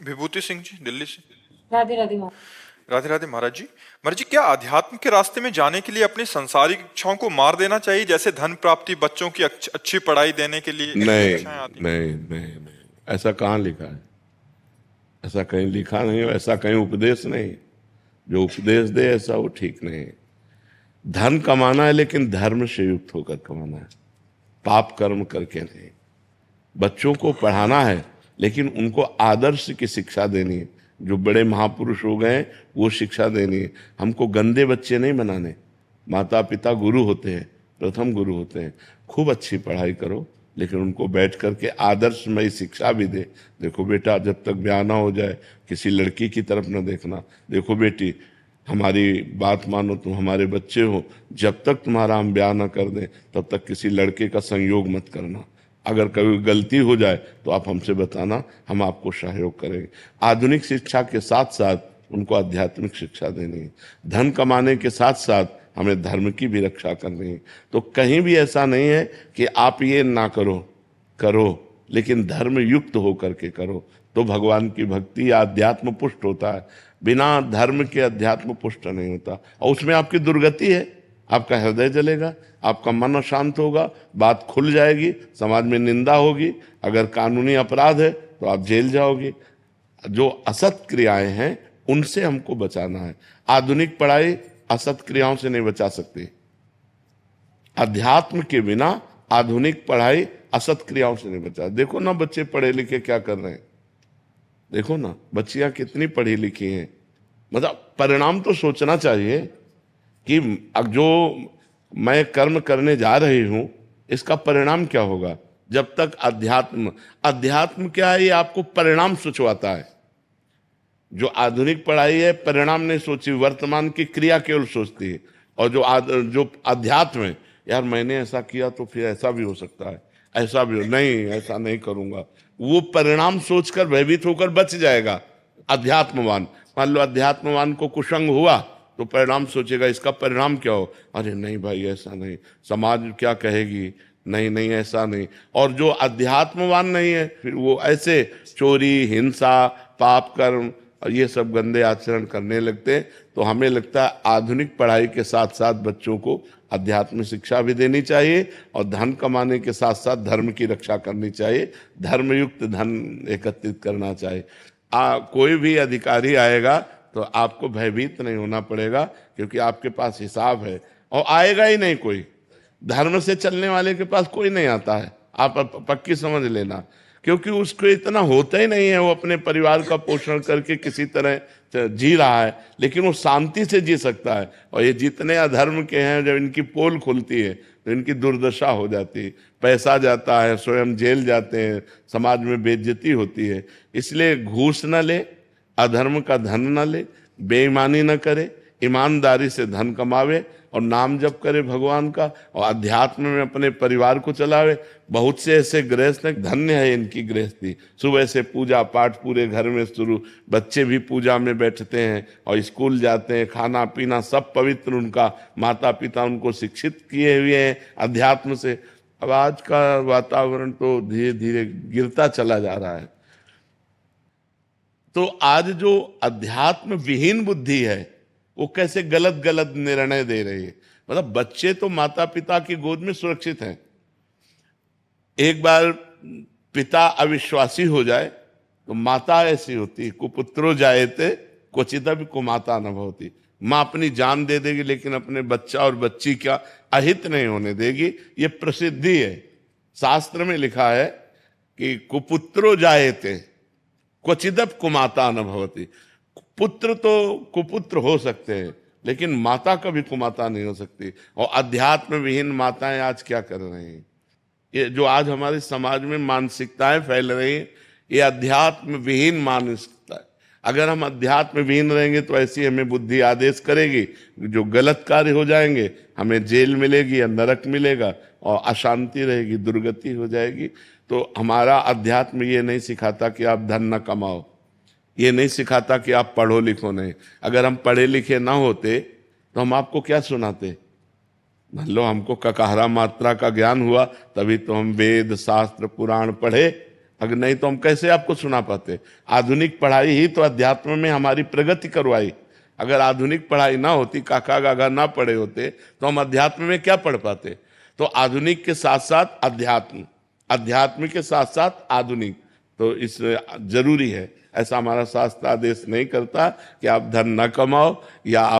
विभूति सिंह जी, दिल्ली से। राधे राधे माँ। राधे राधे महाराज जी। महाराज जी, क्या अध्यात्म के रास्ते में जाने के लिए अपनी सांसारिक इच्छाओं को मार देना चाहिए, जैसे धन प्राप्ति, बच्चों की अच्छी पढ़ाई देने के लिए ये नहीं इच्छाएं आती नहीं नहीं नहीं, ऐसा कहाँ लिखा है? ऐसा कहीं लिखा नहीं है, ऐसा कहीं उपदेश नहीं। जो उपदेश दे ऐसा वो ठीक नहीं है। धन कमाना है लेकिन धर्म से युक्त होकर कमाना है, पाप कर्म करके नहीं। बच्चों को पढ़ाना है लेकिन उनको आदर्श की शिक्षा देनी है। जो बड़े महापुरुष हो गए वो शिक्षा देनी है। हमको गंदे बच्चे नहीं बनाने। माता पिता गुरु होते हैं, प्रथम गुरु होते हैं। खूब अच्छी पढ़ाई करो लेकिन उनको बैठ करके आदर्शमय शिक्षा भी दे। देखो बेटा, जब तक ब्याह ना हो जाए किसी लड़की की तरफ न देखना। देखो बेटी, हमारी बात मानो, तुम हमारे बच्चे हो, जब तक तुम्हारा हम ब्याह ना कर दें तब तक किसी लड़के का संयोग मत करना। अगर कभी गलती हो जाए तो आप हमसे बताना, हम आपको सहयोग करेंगे। आधुनिक शिक्षा के साथ साथ उनको आध्यात्मिक शिक्षा देनी है। धन कमाने के साथ साथ हमें धर्म की भी रक्षा करनी है। तो कहीं भी ऐसा नहीं है कि आप ये ना करो, करो लेकिन धर्म युक्त होकर के करो, तो भगवान की भक्ति अध्यात्म पुष्ट होता है। बिना धर्म के अध्यात्म पुष्ट नहीं होता, और उसमें आपकी दुर्गति है। आपका हृदय जलेगा, आपका मन अशांत होगा, बात खुल जाएगी, समाज में निंदा होगी। अगर कानूनी अपराध है तो आप जेल जाओगे। जो असत क्रियाएं हैं उनसे हमको बचाना है। आधुनिक पढ़ाई असत क्रियाओं से नहीं बचा सकती। अध्यात्म के बिना आधुनिक पढ़ाई असत क्रियाओं से नहीं बचा। देखो ना बच्चे पढ़े लिखे क्या कर रहे हैं, देखो ना बच्चियां कितनी पढ़ी लिखी हैं। मतलब परिणाम तो सोचना चाहिए कि अब जो मैं कर्म करने जा रही हूं इसका परिणाम क्या होगा। जब तक अध्यात्म, अध्यात्म क्या है, ये आपको परिणाम सोचवाता है। जो आधुनिक पढ़ाई है परिणाम नहीं सोची, वर्तमान की क्रिया केवल सोचती है। और जो अध्यात्म है, यार मैंने ऐसा किया तो फिर ऐसा भी हो सकता है, ऐसा भी हो, नहीं ऐसा नहीं करूंगा। वो परिणाम सोचकर भयभीत होकर बच जाएगा अध्यात्मवान। मान लो अध्यात्मवान को कुसंग हुआ तो परिणाम सोचेगा, इसका परिणाम क्या हो, अरे नहीं भाई ऐसा नहीं, समाज क्या कहेगी, नहीं नहीं ऐसा नहीं। और जो अध्यात्मवान नहीं है फिर वो ऐसे चोरी, हिंसा, पाप कर्म और ये सब गंदे आचरण करने लगते हैं। तो हमें लगता है आधुनिक पढ़ाई के साथ साथ बच्चों को अध्यात्म शिक्षा भी देनी चाहिए, और धन कमाने के साथ साथ धर्म की रक्षा करनी चाहिए। धर्मयुक्त धन एकत्रित करना चाहिए। कोई भी अधिकारी आएगा तो आपको भयभीत नहीं होना पड़ेगा, क्योंकि आपके पास हिसाब है, और आएगा ही नहीं कोई। धर्म से चलने वाले के पास कोई नहीं आता है, आप पक्की समझ लेना। क्योंकि उसको इतना होता ही नहीं है, वो अपने परिवार का पोषण करके किसी तरह जी रहा है, लेकिन वो शांति से जी सकता है। और ये जितने अधर्म के हैं, जब इनकी पोल खुलती है तो इनकी दुर्दशा हो जाती है। पैसा जाता है, स्वयं जेल जाते हैं, समाज में बेइज्जती होती है। इसलिए घूस न ले, अधर्म का धन न ले, बेईमानी न करे, ईमानदारी से धन कमावे और नाम जप करे भगवान का, और अध्यात्म में अपने परिवार को चलावे। बहुत से ऐसे गृहस्थ हैं, धन्य है इनकी गृहस्थी। सुबह से पूजा पाठ पूरे घर में शुरू, बच्चे भी पूजा में बैठते हैं और स्कूल जाते हैं, खाना पीना सब पवित्र, उनका माता पिता उनको शिक्षित किए हुए हैं अध्यात्म से। अब आज का वातावरण तो धीरे धीरे गिरता चला जा रहा है। तो आज जो अध्यात्म विहीन बुद्धि है वो कैसे गलत गलत निर्णय दे रही है। मतलब बच्चे तो माता पिता की गोद में सुरक्षित हैं। एक बार पिता अविश्वासी हो जाए तो माता ऐसी होती, कुपुत्रो जायते क्वचिदपि कुमाता न भवति। माँ अपनी जान दे देगी लेकिन अपने बच्चा और बच्ची का अहित नहीं होने देगी। ये प्रसिद्धि है, शास्त्र में लिखा है कि कुपुत्रो जायते क्वचिदप कुमाता न भवति। पुत्र तो कुपुत्र हो सकते हैं लेकिन माता कभी कुमाता नहीं हो सकती। और अध्यात्म विहीन माताएं आज क्या कर रही हैं, ये जो आज हमारे समाज में मानसिकताएं फैल रही हैं, ये अध्यात्म विहीन मानसिकता है। अगर हम अध्यात्म विहीन रहेंगे तो ऐसी हमें बुद्धि आदेश करेगी, जो गलत कार्य हो जाएंगे हमें जेल मिलेगी या नरक मिलेगा, और अशांति रहेगी, दुर्गति हो जाएगी। तो हमारा अध्यात्म ये नहीं सिखाता कि आप धन न कमाओ, ये नहीं सिखाता कि आप पढ़ो लिखो नहीं। अगर हम पढ़े लिखे ना होते तो हम आपको क्या सुनाते। मान लो हमको ककाहरा मात्रा का ज्ञान हुआ तभी तो हम वेद शास्त्र पुराण पढ़े, अगर नहीं तो हम कैसे आपको सुना पाते। आधुनिक पढ़ाई ही तो अध्यात्म में हमारी प्रगति करवाई। अगर आधुनिक पढ़ाई ना होती, काका गागा ना पढ़े होते, तो हम अध्यात्म में क्या पढ़ पाते। तो आधुनिक के साथ साथ अध्यात्म, अध्यात्म के साथ साथ आधुनिक, तो इस जरूरी है। ऐसा हमारा शास्त्र आदेश नहीं करता कि आप धन न कमाओ या